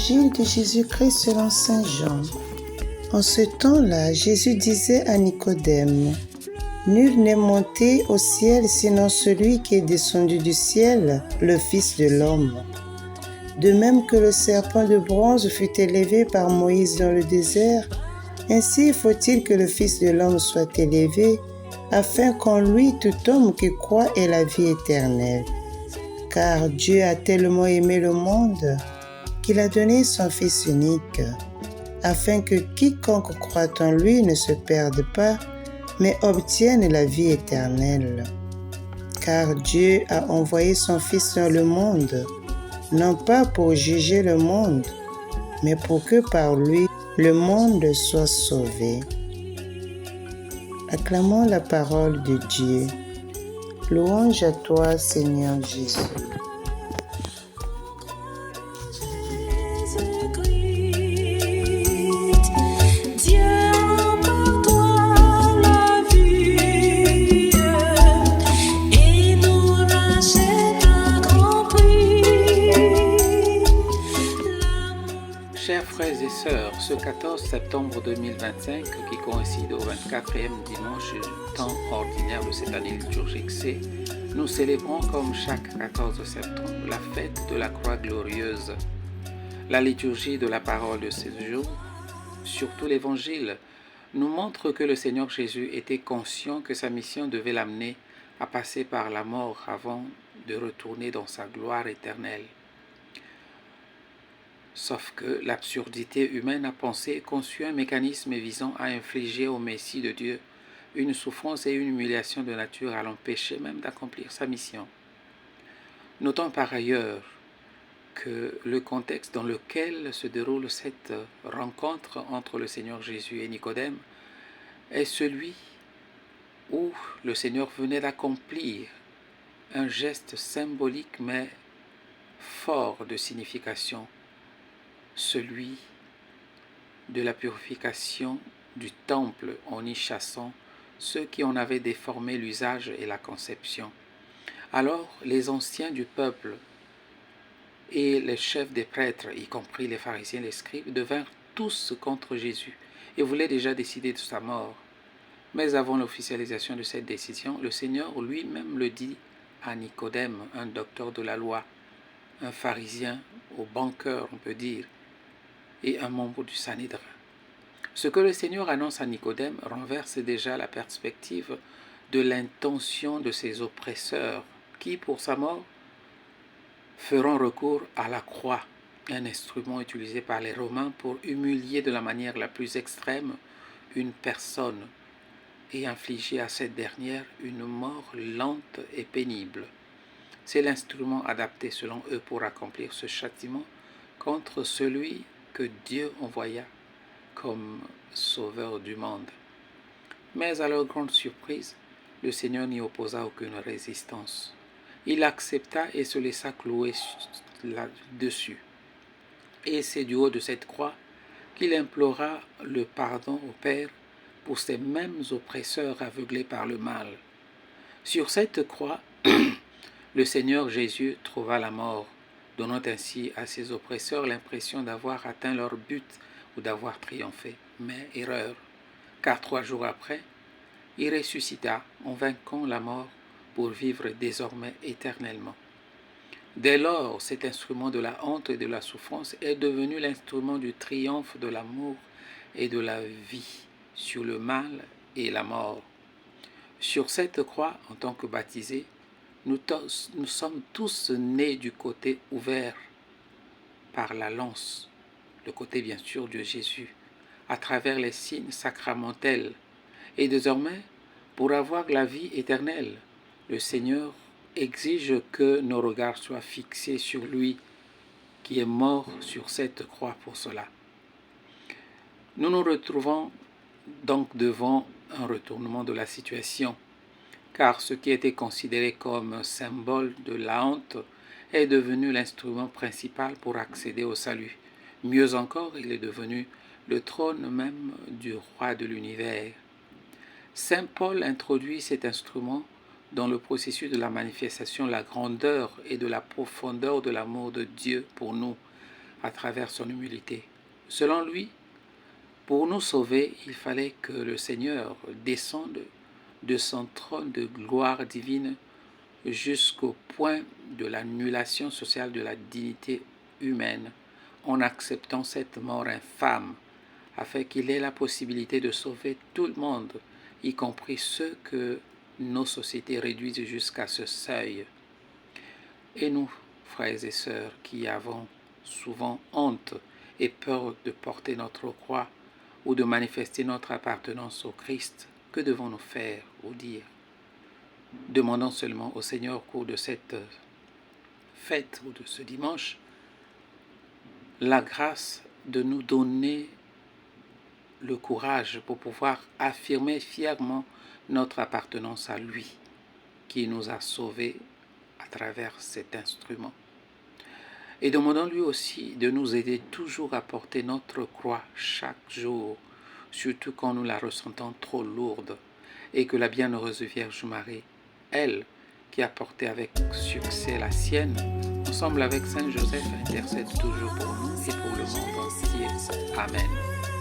Évangile de Jésus-Christ selon saint Jean. En ce temps-là, Jésus disait à Nicodème, « Nul n'est monté au ciel sinon celui qui est descendu du ciel, le Fils de l'homme. De même que le serpent de bronze fut élevé par Moïse dans le désert, ainsi faut-il que le Fils de l'homme soit élevé, afin qu'en lui tout homme qui croit ait la vie éternelle. Car Dieu a tellement aimé le monde qu'il a donné son Fils unique, afin que quiconque croit en lui ne se perde pas, mais obtienne la vie éternelle. Car Dieu a envoyé son Fils dans le monde, non pas pour juger le monde, mais pour que par lui le monde soit sauvé. Acclamons la parole de Dieu. Louange à toi, Seigneur Jésus. Chers frères et sœurs, ce 14 septembre 2025, qui coïncide au 24e dimanche du temps ordinaire de cette année liturgique C, nous célébrons comme chaque 14 septembre la fête de la croix glorieuse. La liturgie de la parole de ce jour, surtout l'Évangile, nous montre que le Seigneur Jésus était conscient que sa mission devait l'amener à passer par la mort avant de retourner dans sa gloire éternelle. Sauf que l'absurdité humaine a pensé et conçu un mécanisme visant à infliger au Messie de Dieu une souffrance et une humiliation de nature à l'empêcher même d'accomplir sa mission. Notons par ailleurs que le contexte dans lequel se déroule cette rencontre entre le Seigneur Jésus et Nicodème est celui où le Seigneur venait d'accomplir un geste symbolique mais fort de signification, celui de la purification du temple en y chassant ceux qui en avaient déformé l'usage et la conception. Alors les anciens du peuple et les chefs des prêtres, y compris les pharisiens et les scribes, devinrent tous contre Jésus et voulaient déjà décider de sa mort. Mais avant l'officialisation de cette décision, le Seigneur lui-même le dit à Nicodème, un docteur de la loi, un pharisien au bon cœur, on peut dire, et un membre du Sanhédrin. Ce que le Seigneur annonce à Nicodème renverse déjà la perspective de l'intention de ses oppresseurs qui, pour sa mort, feront recours à la croix, un instrument utilisé par les Romains pour humilier de la manière la plus extrême une personne et infliger à cette dernière une mort lente et pénible. C'est l'instrument adapté selon eux pour accomplir ce châtiment contre celui que Dieu envoya comme sauveur du monde. Mais à leur grande surprise, le Seigneur n'y opposa aucune résistance. Il accepta et se laissa clouer là-dessus. Et c'est du haut de cette croix qu'il implora le pardon au Père pour ces mêmes oppresseurs aveuglés par le mal. Sur cette croix, le Seigneur Jésus trouva la mort, donnant ainsi à ses oppresseurs l'impression d'avoir atteint leur but ou d'avoir triomphé. Mais erreur, car 3 jours après, il ressuscita en vainquant la mort pour vivre désormais éternellement. Dès lors, cet instrument de la honte et de la souffrance est devenu l'instrument du triomphe de l'amour et de la vie sur le mal et la mort. Sur cette croix, en tant que baptisés, nous sommes tous nés du côté ouvert par la lance, le côté bien sûr de Jésus, à travers les signes sacramentels. Et désormais, pour avoir la vie éternelle, le Seigneur exige que nos regards soient fixés sur lui, qui est mort sur cette croix pour cela. Nous nous retrouvons donc devant un retournement de la situation, car ce qui était considéré comme un symbole de la honte est devenu l'instrument principal pour accéder au salut. Mieux encore, il est devenu le trône même du roi de l'univers. Saint Paul introduit cet instrument dans le processus de la manifestation de la grandeur et de la profondeur de l'amour de Dieu pour nous, à travers son humilité. Selon lui, pour nous sauver, il fallait que le Seigneur descende de son trône de gloire divine jusqu'au point de l'annulation sociale de la dignité humaine en acceptant cette mort infâme afin qu'il ait la possibilité de sauver tout le monde, y compris ceux que nos sociétés réduisent jusqu'à ce seuil. Et nous, frères et sœurs, qui avons souvent honte et peur de porter notre croix ou de manifester notre appartenance au Christ, que devons-nous faire ou dire? Demandons seulement au Seigneur au cours de cette fête ou de ce dimanche la grâce de nous donner le courage pour pouvoir affirmer fièrement notre appartenance à lui qui nous a sauvés à travers cet instrument. Et demandons-lui aussi de nous aider toujours à porter notre croix chaque jour, surtout quand nous la ressentons trop lourde, et que la bienheureuse Vierge Marie, elle, qui a porté avec succès la sienne, ensemble avec Saint Joseph, intercède toujours pour nous et pour le monde entier. Amen.